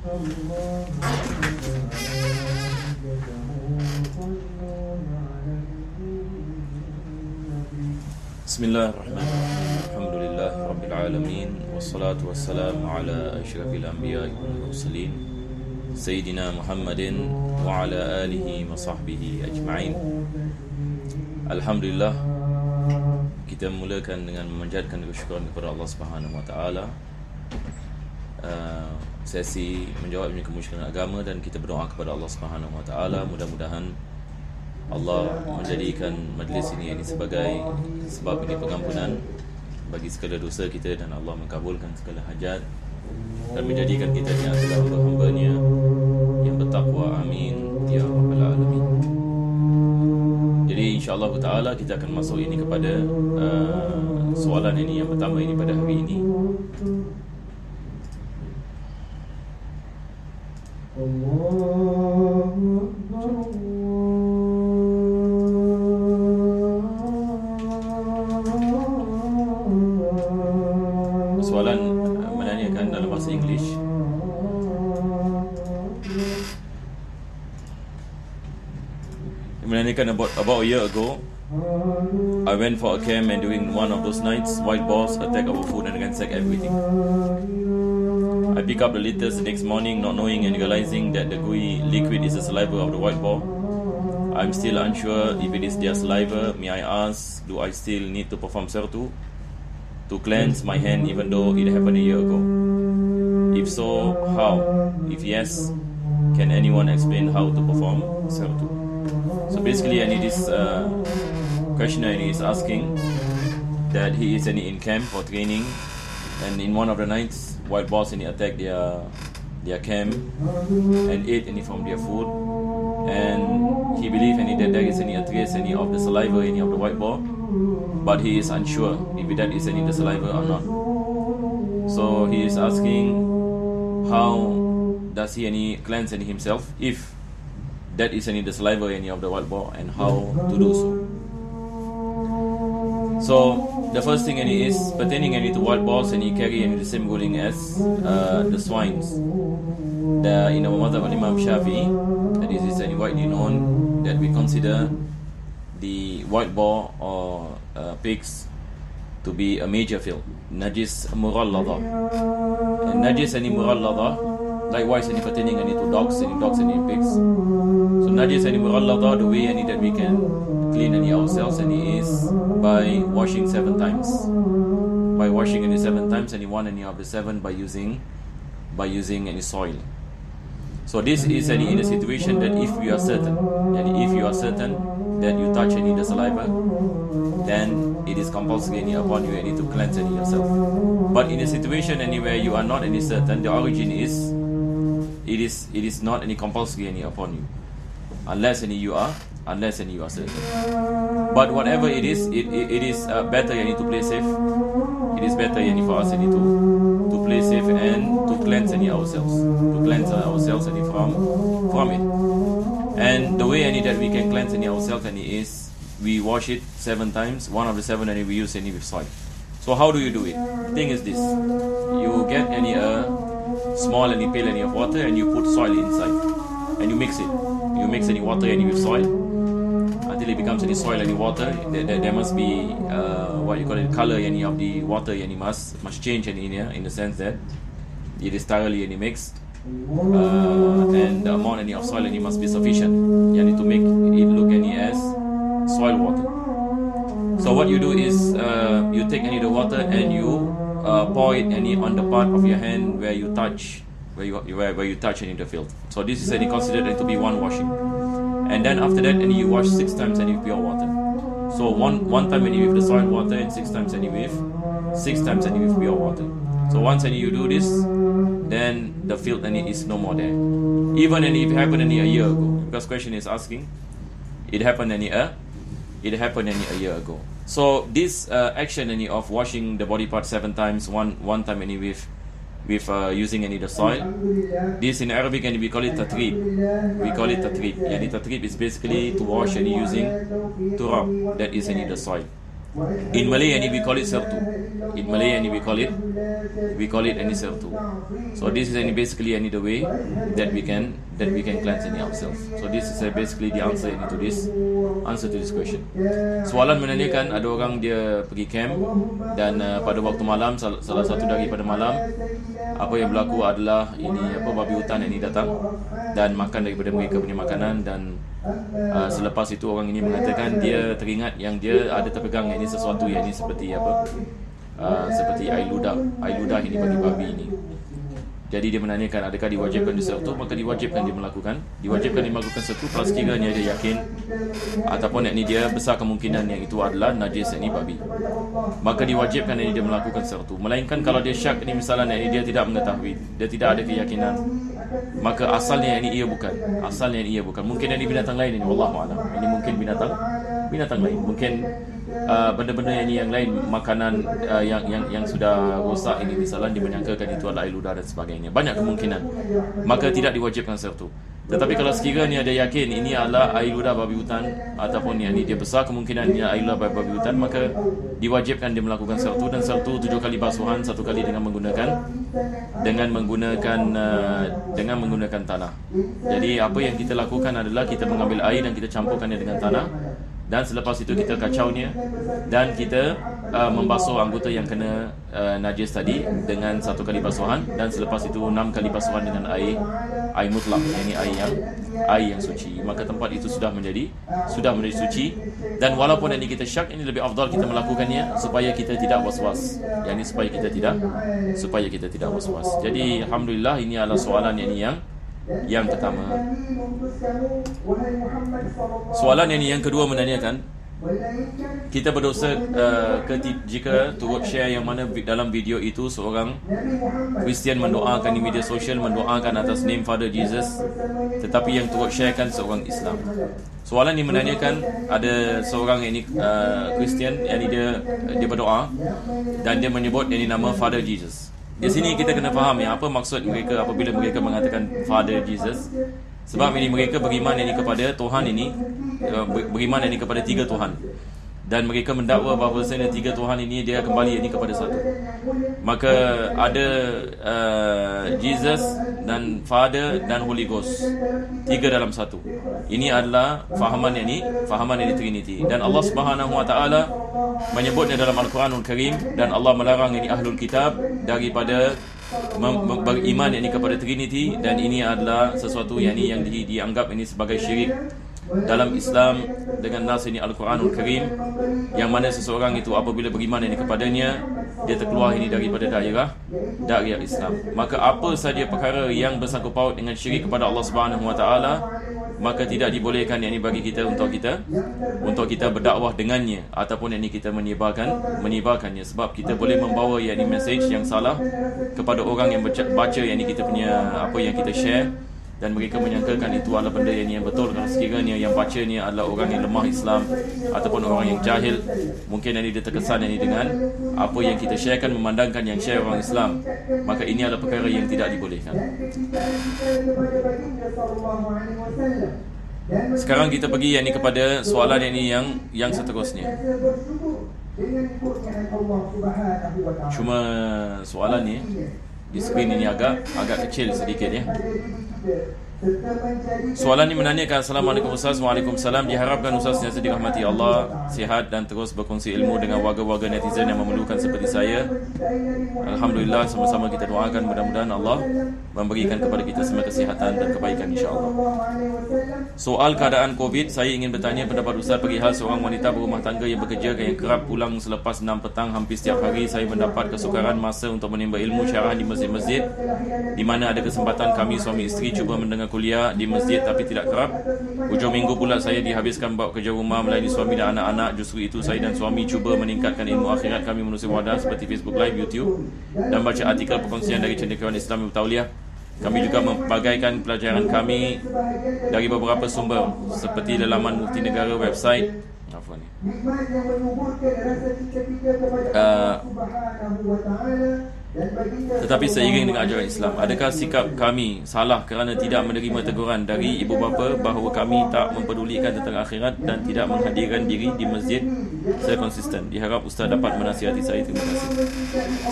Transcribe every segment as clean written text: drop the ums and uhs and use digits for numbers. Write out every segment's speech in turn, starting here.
Bismillahirrahmanirrahim. Alhamdulillah Rabbil Alamin. Wassalatu wassalamu ala ashrafil anbiya wal mursalin Sayyidina Muhammadin wa ala alihi wa sahbihi ajma'in. Alhamdulillah, kita mulakan dengan memanjatkan kesyukuran kepada Allah Subhanahu wa taala. Sesi menjawab kemusyrikan agama, dan kita berdoa kepada Allah Subhanahu wa taala mudah-mudahan Allah menjadikan majlis ini sebagai sebab ini pengampunan bagi segala dosa kita, dan Allah mengabulkan segala hajat dan menjadikan kita di antara hamba-hambanya yang bertakwa. Amin ya rabbal alamin. Jadi insya-Allah taala kita akan masuk ini kepada soalan ini yang pertama ini pada hari ini. Soalan menanyakan dalam bahasa English. Menanyakan about a year ago, I went for a camp, and during one of those nights, wild boars attacked our food and ransacked everything. I pick up the litters the next morning, not knowing and realizing that the gooey liquid is the saliva of the wild boar. I'm still unsure if it is their saliva. May I ask, do I still need to perform sertu to cleanse my hand even though it happened a year ago? If so, how? If yes, can anyone explain how to perform sertu? So basically, this questioner is asking that he is in camp for training, and in one of the nights, wild boars attacked their camp and ate from their food, and he believes that there is any trace of the saliva of the wild boar, but he is unsure if that is the saliva or not. So he is asking, how does he cleanse himself if that is the saliva of the wild boar, and how to do so. So the first thing is pertaining to wild boars, and he carry the same ruling as the swines. In our madhab of Imam Shafi'i, that is widely known that we consider the wild boar or pigs to be a major filth, najis murallada. And najis murallada, likewise pertaining to dogs and pigs. So najis murallada, the way that we can clean ourselves is by washing 7 times. By washing 7 times, and one of the 7 by using any soil. So this is in a situation that if you are certain that you touch the saliva, then it is compulsory upon you to cleanse yourself. But in a situation where you are not certain, the origin is it is not compulsory upon you, unless you are certain. But whatever it is better to play safe. It is better for us to play safe and to cleanse ourselves from it. And the way that we can cleanse ourselves is we wash it 7 times. One of the 7 we use with soil. So how do you do it? The thing is this: you get a small pail of water, and you put soil inside, and you mix it. You mix water with soil until it becomes soil and water. There must be what you call it, color of the water must change in the sense that it is thoroughly mixed, and the amount of soil must be sufficient to make it look as soil water. So what you do is you take the water and you pour it on the part of your hand where you touch the filth. So this is considered to be one washing. And then after that, you wash 6 times with pure water. So one time with the soil water, and 6 times with pure water. So once you do this, then the filth is no more there. Even if it happened a year ago, because question is asking, it happened a year ago. So this action of washing the body part 7 times, one time with using the soil, this in Arabic we call it tatrib. Tatrib is basically to wash using turab, that is the soil. In Malay, and we call it sertu. In Malay, and we call it any sertu. So this is basically the way that we can cleanse ourselves. So this is basically the answer to this question. Soalan menanyakan ada orang dia pergi camp dan pada waktu malam, salah satu daripada malam, apa yang berlaku adalah babi hutan ini datang dan makan daripada mereka punya makanan, dan selepas itu orang ini mengatakan dia teringat yang dia ada terpegang sesuatu yang ini seperti seperti air ludah ini bagi babi ini. Jadi dia menanyakan adakah diwajibkan di sertu, maka diwajibkan dia melakukan sertu sekiranya dia yakin ataupun dia besar kemungkinan yang itu adalah najis babi, maka diwajibkan dia melakukan sertu. Melainkan kalau dia syak misalnya dia tidak mengetahui, dia tidak ada keyakinan, maka asalnya ia bukan. Mungkin binatang lain wallahu a'lam. Ini mungkin binatang lain, mungkin benda-benda yang lain, makanan yang sudah rosak misalnya dia menyangkakan itu adalah air ludah dan sebagainya. Banyak kemungkinan, maka tidak diwajibkan sertu. Tetapi kalau sekiranya dia yakin ini adalah air ludah babi hutan ataupun dia besar kemungkinan ini air ludah babi hutan, maka diwajibkan dia melakukan sertu. Dan sertu 7 kali basuhan, 1 kali dengan menggunakan tanah. Jadi apa yang kita lakukan adalah kita mengambil air dan kita campurkannya dengan tanah, dan selepas itu kita kacaunya dan kita membasuh anggota yang kena najis tadi dengan 1 kali basuhan, dan selepas itu 6 kali basuhan dengan air mutlak, air yang suci. Maka tempat itu sudah menjadi suci. Dan walaupun kita syak, ini lebih afdal kita melakukannya supaya kita tidak was-was. Supaya kita tidak was-was. Jadi alhamdulillah, ini adalah soalan yang pertama. Soalan yang kedua menanyakan, kita berdosa jika turut share yang mana dalam video itu seorang Kristian mendoakan di media sosial, mendoakan atas name Father Jesus, tetapi yang turut sharekan seorang Islam. Soalan ini menanyakan, ada seorang Kristian dia berdoa dan dia menyebut nama Father Jesus. Di sini kita kena faham apa maksud mereka apabila mereka mengatakan Father Jesus. Sebab mereka beriman kepada Tuhan beriman kepada 3 Tuhan. Dan mereka mendakwa bahawa 3 Tuhan ini dia kembali kepada satu. Maka ada Jesus dan Father dan Holy Ghost, 3 dalam satu. Ini adalah fahaman Trinity. Dan Allah Subhanahu Wa Taala menyebutnya dalam Al-Quranul Karim, dan Allah melarang Ahlul Kitab daripada beriman kepada Trinity, dan ini adalah sesuatu yang dianggap sebagai syirik dalam Islam dengan nas Al-Quranul Karim, yang mana seseorang itu apabila beriman kepadanya, dia terkeluar daripada daerah Islam. Maka apa saja perkara yang bersangkut paut dengan syirik kepada Allah Subhanahu Wa Taala, maka tidak dibolehkan bagi kita untuk kita berdakwah dengannya ataupun kita menyebarkannya, sebab kita boleh membawa message yang salah kepada orang yang baca kita punya apa yang kita share, dan mereka menyangkakan itu adalah benda yang betul. Kalau sekiranya yang bacanya adalah orang yang lemah Islam ataupun orang yang jahil, mungkin dia terkesan dengan apa yang kita sharekan, memandangkan yang share orang Islam, maka ini adalah perkara yang tidak dibolehkan. Sekarang kita pergi kepada soalan yang seterusnya. Cuma soalan ni di skrin ini agak kecil sedikit ya. Soalan ini menanyakan, Assalamualaikum Ustaz. Waalaikumsalam. Diharapkan Ustaz sentiasa dirahmati Allah, sihat dan terus berkongsi ilmu dengan warga-warga netizen yang memerlukan seperti saya. Alhamdulillah, sama-sama kita doakan mudah-mudahan Allah memberikan kepada kita semua kesihatan dan kebaikan insya-Allah. Soal keadaan COVID, saya ingin bertanya pendapat Ustaz perihal seorang wanita berumah tangga yang bekerja yang kerap pulang selepas 6 petang hampir setiap hari. Saya mendapat kesukaran masa untuk menimba ilmu syarahan di masjid-masjid di mana ada kesempatan kami suami isteri cuba mendengar kuliah di masjid tapi tidak kerap. Hujung minggu pula saya dihabiskan bawa kerja rumah melayani suami dan anak-anak. Justru itu saya dan suami cuba meningkatkan ilmu akhirat kami menerusi wadah seperti Facebook Live, YouTube dan baca artikel perkongsian dari cendekiawan Islam Ibu Tauliah. Kami juga membagaikan pelajaran kami dari beberapa sumber seperti laman Mufti Negara, website Tetapi seiring dengan ajaran Islam, adakah sikap kami salah kerana tidak menerima teguran dari ibu bapa bahawa kami tak mempedulikan tentang akhirat dan tidak menghadirkan diri di masjid secara konsisten? Diharap Ustaz dapat menasihati saya. Terima kasih.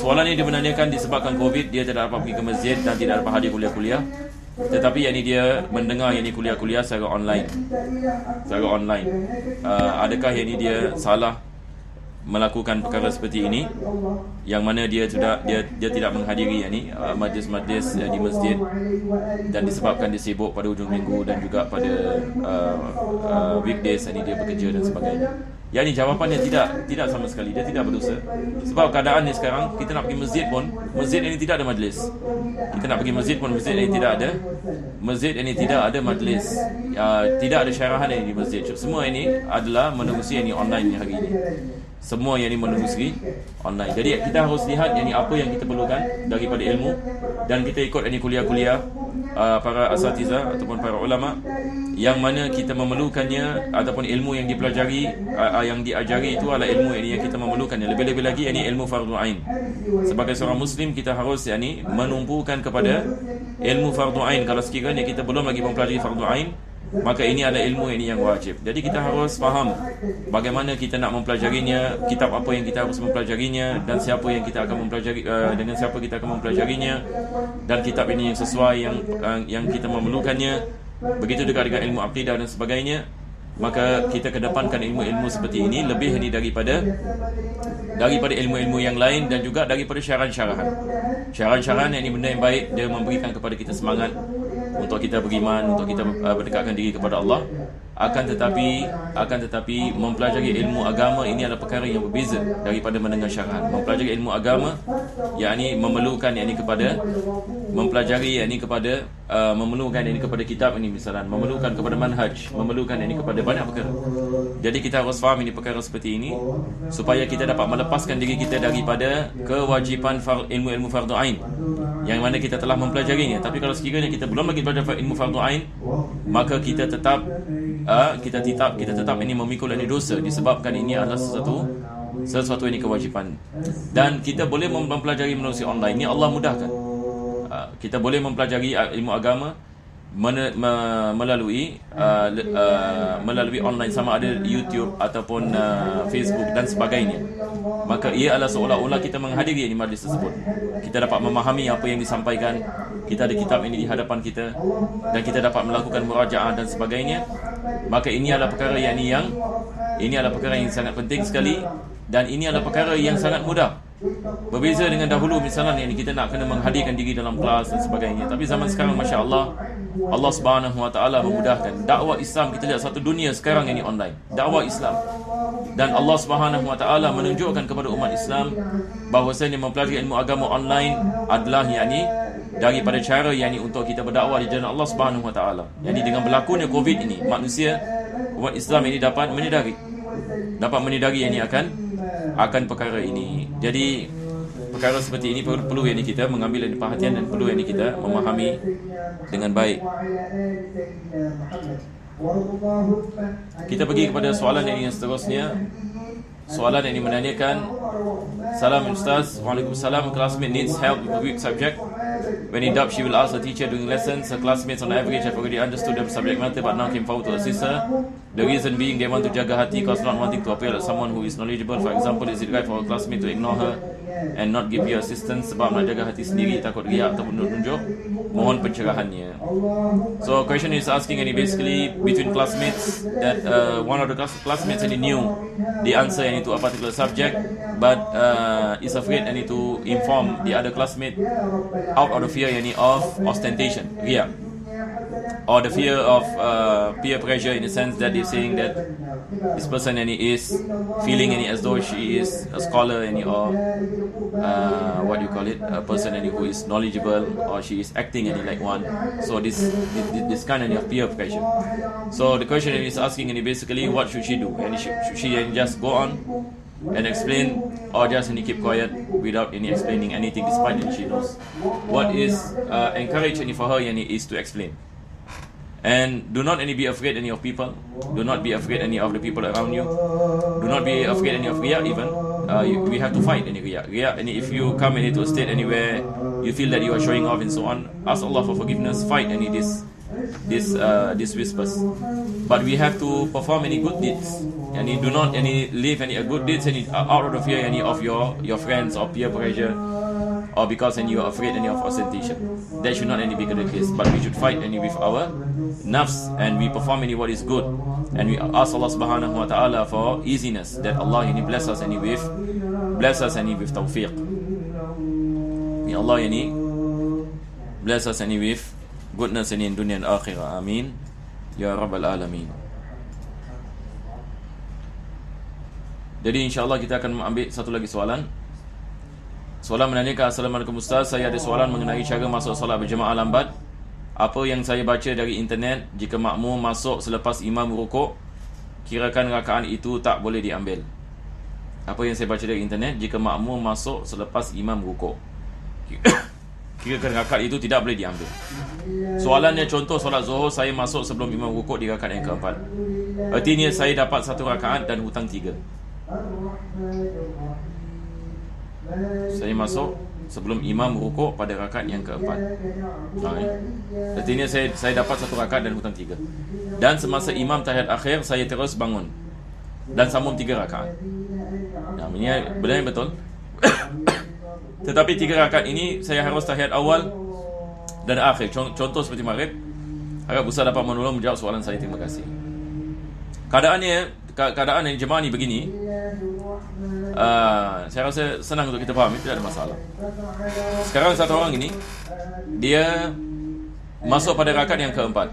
Soalan ini dibenarkan disebabkan COVID, dia tidak dapat pergi ke masjid dan tidak dapat hadir kuliah-kuliah. Tetapi yang ini dia mendengar yang ini kuliah-kuliah secara online. Adakah yang ini dia salah melakukan perkara seperti ini, yang mana dia tidak menghadiri majlis-majlis di masjid, dan disebabkan dia sibuk pada hujung minggu dan juga pada weekdays ini dia bekerja dan sebagainya. Yang ini jawapannya tidak sama sekali, dia tidak berdosa. Sebab keadaan ni sekarang, kita nak pergi masjid pun, masjid ini tidak ada majlis. Kita nak pergi masjid pun, masjid ini tidak ada majlis. Tidak ada syarahan ini di masjid. Semua ini adalah menerusi ini online hari ini. Semua yang ini menerusi online. Jadi kita harus lihat yang ini apa yang kita perlukan daripada ilmu, dan kita ikut ini kuliah-kuliah para asatizah ataupun para ulama yang mana kita memerlukannya, ataupun ilmu yang dipelajari, yang diajari itu adalah ilmu yang kita memerlukannya. Lebih-lebih lagi ini ilmu fardu ain. Sebagai seorang muslim, kita harus menumpukan kepada ilmu fardu ain. Kalau sekiranya kita belum lagi mempelajari fardu ain, maka ini adalah ilmu ini yang wajib. Jadi kita harus faham bagaimana kita nak mempelajarinya, kitab apa yang kita harus mempelajarinya, dan siapa yang kita akan mempelajari, dengan siapa kita akan mempelajarinya, dan kitab ini yang sesuai yang kita memerlukannya. Begitu juga dengan ilmu aqidah dan sebagainya. Maka kita kedepankan ilmu-ilmu seperti ini lebih ini daripada ilmu-ilmu yang lain, dan juga daripada syarahan-syarahan. Syarahan-syarahan yang ini benda yang baik, dia memberikan kepada kita semangat untuk kita beriman, untuk kita berdekatkan diri kepada Allah. Akan tetapi mempelajari ilmu agama ini adalah perkara yang berbeza daripada mendengar syarahan. Mempelajari ilmu agama yakni memerlukan kepada mempelajari memerlukan kepada kitab ini, misalnya memerlukan kepada manhaj, memerlukan kepada banyak perkara. Jadi kita harus faham ini perkara seperti ini supaya kita dapat melepaskan diri kita daripada kewajipan ilmu-ilmu fardu ain yang mana kita telah mempelajarinya. Tapi kalau sekiranya kita belum lagi belajar ilmu fardu ain, maka kita tetap ini memikul dosa, disebabkan ini adalah sesuatu ini kewajipan. Dan kita boleh mempelajari melalui online. Ini Allah mudahkan. Kita boleh mempelajari ilmu agama melalui online, sama ada YouTube ataupun Facebook dan sebagainya. Maka ia adalah seolah-olah kita menghadiri majlis tersebut. Kita dapat memahami apa yang disampaikan. Kita ada kitab ini di hadapan kita, dan kita dapat melakukan murajaah dan sebagainya. Maka ini adalah perkara yang sangat penting sekali, dan ini adalah perkara yang sangat mudah. Berbeza dengan dahulu, misalnya kita nak kena menghadirkan diri dalam kelas dan sebagainya. Tapi zaman sekarang, masya-Allah, Allah Subhanahu Wa Taala memudahkan. Dakwah Islam, kita lihat satu dunia sekarang ini online. Dakwah Islam. Dan Allah Subhanahu Wa Taala menunjukkan kepada umat Islam bahawasanya mempelajari ilmu agama online adalah daripada cara untuk kita berdakwah di jalan Allah Subhanahu Wa Taala. Jadi dengan berlakunya COVID ini, umat Islam ini dapat menyedari ini akan perkara ini. Jadi perkara seperti ini perlu kita mengambil perhatian, dan perlu kita memahami dengan baik. Kita pergi kepada soalan yang seterusnya. Soalan yang menanyakan, Salam Ustaz, Waalaikumsalam. Classmate needs help with a weak subject. When in doubt, she will ask the teacher during lessons. Her classmates on average have already understood the subject matter, but now came forward to assist her. The reason being they want to jaga hati, cause not wanting to appear like someone who is knowledgeable. For example, is it right for a classmate to ignore her and not give you assistance sebab nak jaga hati sendiri, takut riak ataupun tunjuk? Mohon pencerahannya. So question is asking, and basically between classmates that one of the classmates knew the answer to a particular subject, but is afraid to inform the other classmate out of the fear of ostentation, riak, or the fear of peer pressure, in the sense that they're saying that this person is feeling as though she is a scholar or what you call it, a person who is knowledgeable, or she is acting like one. So this kind of peer pressure. So the question is asking, basically, what should she do? And should she just go on and explain, or just keep quiet without explaining anything, despite that she knows? What is encouraged for her is to explain. And do not be afraid of people. Do not be afraid of the people around you. Do not be afraid of riya even. we have to fight any riya. Riya, and if you come into a state anywhere you feel that you are showing off and so on, ask Allah for forgiveness, fight any this whispers. But we have to perform any good deeds, and do not any leave any good deeds any out of fear any of your friends or peer pressure, or because you are afraid any of ostentation. That should not any be the case, but we should fight any with our nafs, and we perform any what is good, and we ask Allah subhanahu wa ta'ala for easiness, that Allah any bless us any with tawfiq. May Allah any bless us any with goodness any in dunya and akhirah. Amin ya rabbal alamin. Jadi insyaAllah kita akan ambil satu lagi soalan. Soalan menanyakan, Assalamualaikum Ustaz, saya ada soalan mengenai cara masuk solat berjemaah lambat. Apa yang saya baca dari internet, jika makmum masuk selepas imam rukuk, kirakan rakaat itu tak boleh diambil. Apa yang saya baca dari internet, jika makmum masuk selepas imam rukuk, kirakan rakaat itu tidak boleh diambil. Soalannya, contoh solat zuhur, saya masuk sebelum imam rukuk di rakaat yang keempat. Artinya saya dapat satu rakaat dan hutang 3. Saya masuk sebelum imam rukuk pada rakaat yang keempat. Artinya saya dapat satu rakaat dan hutang 3. Dan semasa imam tahiyat akhir, saya terus bangun dan sambung 3 rakaat. Ini benar betul. Tetapi 3 rakaat ini saya harus tahiyat awal dan akhir. Contoh seperti maghrib. Harap Ustaz dapat menolong menjawab soalan saya. Terima kasih. Keadaan yang jemaah ni begini. Saya rasa senang untuk kita faham, tidak ada masalah. Sekarang satu orang ini, dia masuk pada rakaat yang keempat.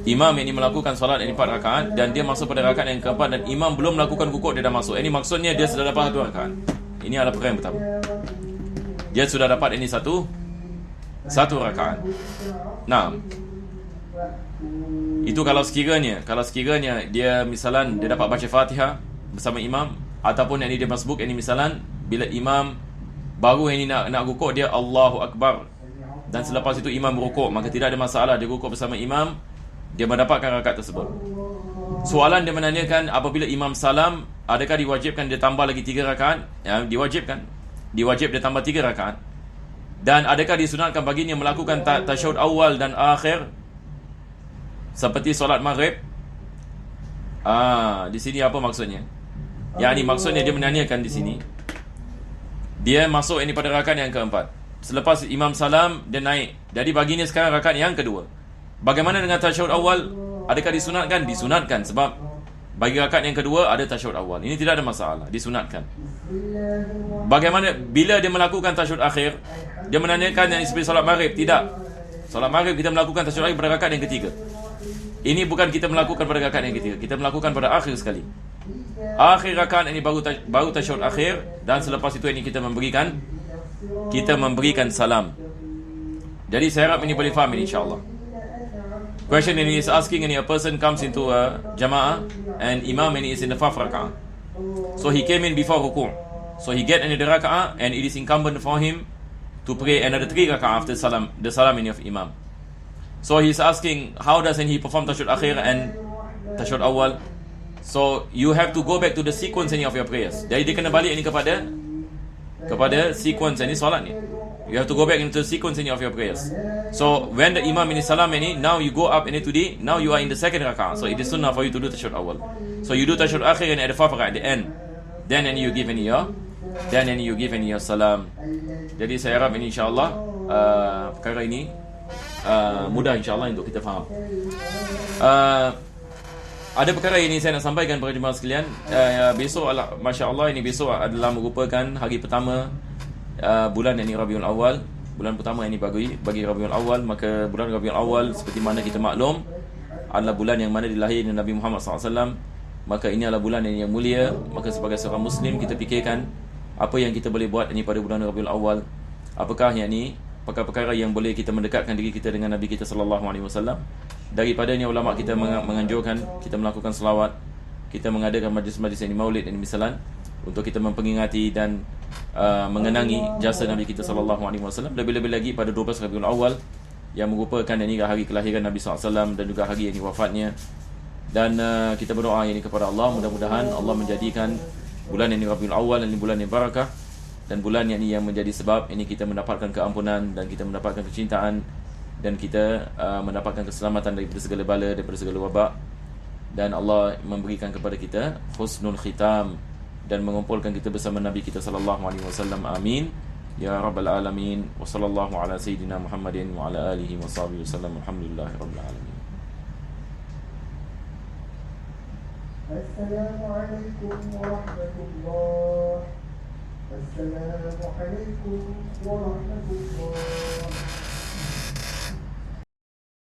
Imam ini melakukan solat yang 4 rakaat, dan dia masuk pada rakaat yang keempat, dan imam belum melakukan rukuk, dia dah masuk. Ini maksudnya dia sudah dapat 1 rakaat. Ini adalah perkara yang pertama. Dia sudah dapat ini satu rakaat. Nah, itu kalau sekiranya dia misalan dia dapat baca Fatihah bersama imam, ataupun yang ini dia masbuk, yang ini misalan bila imam baru yang ini nak rukuk, dia Allahu Akbar, dan selepas itu imam rukuk, maka tidak ada masalah, dia rukuk bersama imam, dia mendapatkan rakaat tersebut. Soalan dia menanyakan, apabila imam salam, adakah diwajibkan dia tambah lagi 3 rakaat? Ya, diwajib dia tambah 3 rakaat. Dan adakah disunatkan baginya melakukan tasyahud awal dan akhir seperti solat maghrib? Di sini apa maksudnya? Yang ini maksudnya dia menanyakan di sini, dia masuk ini pada rakaat yang keempat. Selepas imam salam, dia naik. Jadi baginya sekarang rakaat yang kedua. Bagaimana dengan tasyahud awal? Adakah disunatkan? Disunatkan, sebab bagi rakaat yang kedua ada tasyahud awal. Ini tidak ada masalah, disunatkan. Bagaimana bila dia melakukan tasyahud akhir? Dia menanyakan yang seperti solat maghrib. Tidak. Solat maghrib kita melakukan tasyahud akhir pada rakaat yang ketiga. Ini bukan kita melakukan pada rakaat yang ketiga, kita melakukan pada akhir sekali. Akhir rakaat ini baru tasyahud akhir, dan selepas itu ini kita memberikan salam. Jadi saya harap ini boleh faham ini, insyaAllah. Question ini is asking, a person comes into a jama'ah and imam is in the 4th raka'ah. So he came in before ruku'. So he get into the raka'ah, and it is incumbent for him to pray another 3 raka'ah after the salam of imam. So he's asking, how does he perform tasyahud akhir and tasyahud awal? So you have to go back to the sequence of your prayers. Jadi dia kena balik ini kepada sequence ini solat ni. You have to go back into the sequence of your prayers. So when the imam ini salam ini, now you go up into now you are in the 2nd raka'ah. So it is sunnah for you to do tasyahud awal. So you do tasyahud akhir and at the 4th raka'ah at the end. Then you give your salam. Jadi saya harap ini insyaAllah perkara ini mudah insyaAllah untuk kita faham. Ada perkara ini saya nak sampaikan kepada jemaah sekalian. Besok Masya Allah, ini besok adalah merupakan hari pertama bulan ini Rabiul Awal. Bulan pertama ini bagi Rabiul Awal. Maka bulan Rabiul Awal, seperti mana kita maklum, adalah bulan yang mana dilahirkan Nabi Muhammad SAW. Maka ini adalah bulan yang mulia. Maka sebagai seorang Muslim, kita fikirkan apa yang kita boleh buat ini pada bulan Rabiul Awal. Apakah yang ini perkara-perkara yang boleh kita mendekatkan diri kita dengan Nabi kita SAW. Daripadanya ulama kita menganjurkan kita melakukan selawat, kita mengadakan majlis-majlis yang maulid dan misalan, untuk kita memperingati dan mengenangi jasa Nabi kita SAW. Lebih-lebih lagi pada 12 Rabiul Awal, yang merupakan ini hari kelahiran Nabi SAW dan juga hari ini wafatnya. Dan kita berdoa ini kepada Allah, mudah-mudahan Allah menjadikan Bulan ini Rabiul Awal, ini bulan yang barakah, dan bulan yang ini yang menjadi sebab ini kita mendapatkan keampunan dan kita mendapatkan kecintaan dan kita mendapatkan keselamatan daripada segala bala, daripada segala wabak, dan Allah memberikan kepada kita husnul khitam dan mengumpulkan kita bersama Nabi kita sallallahu alaihi wasallam. Amin ya rabbal alamin. Wa sallallahu ala sayyidina Muhammadin wa ala alihi wa sahbihi wasallam. Alhamdulillahi rabbil alamin. Assalamualaikum warahmatullahi wabarakatuh. Assalamualaikum warahmatullahi wabarakatuh.